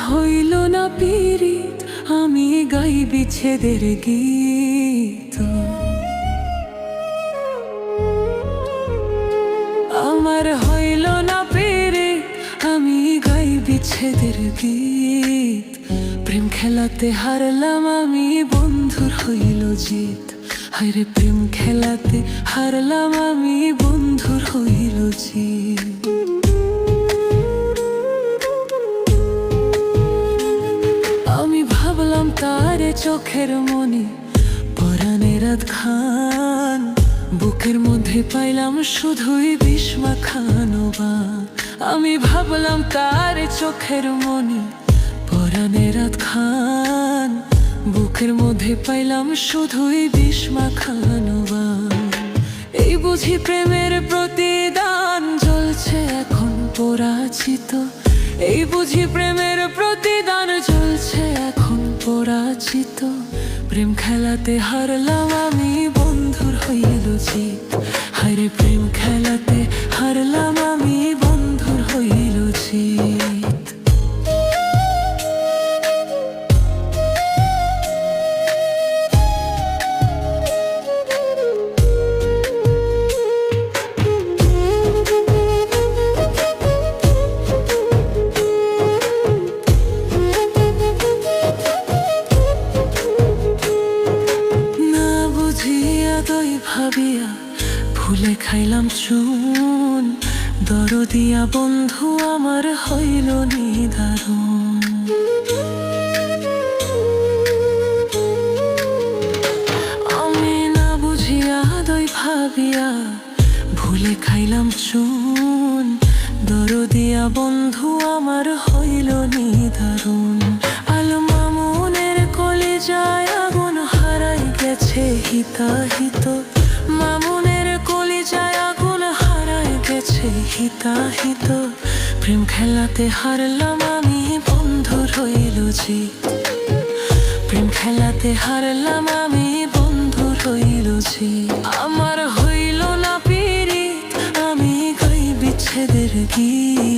হইল না পীড়িত, আমি গাই বিচ্ছেদের গীত। আমার হইল না পীড়িত, আমি গাই বিচ্ছেদের গীত। প্রেম খেলাতে হারলাম আমি, বন্ধুর হইল জিত। হায়রে প্রেম খেলাতে হারলাম আমি, বন্ধুর হইল জিত। আমি ভাবলাম তারে চোখের মনি, পরাণের আধখান। বুকের মধ্যে পাইলাম শুধুই বিষ মাখানো বান। আমি ভাবলাম তারে চোখের মনি, পরাণের আধখান। বুকের মধ্যে পাইলাম শুধুই বিষ মাখানো বান। এই বুঝি প্রেমের প্রতিদান, জ্বলছে এখন পরাজিত। এই বুঝি প্রেমের প্রতিদান, জ্বলছে এখন পরাজিত। প্রেম খেলাতে হারলাম আমি, বন্ধুর হইল জিত। হায়রে প্রেম খেলাতে হারলাম আমি, বন্ধুর হইল জিত। ভাবিয়া ভুলে খাইলাম চুন, দরদিয়া বন্ধু আমার হইল নিদারুণ। আমি না বুঝিয়া দই ভাবিয়া ভুলে খাইলাম চুন, দরদিয়া বন্ধু আমার হইল নিদারুণ। আলো মামুনের কলিজায় আগুন হারাই গেছে হিতাহিত। মামুনের কলিজায় আগুন হারাই গেছে হিতাহিত। প্রেম খেলাতে হারলাম আমি, বন্ধুর হইল জিত। প্রেম খেলাতে হারলাম আমি, বন্ধুর হইল জিত। আমার হইল না পীড়িত, আমি গাই বিচ্ছেদের গীত।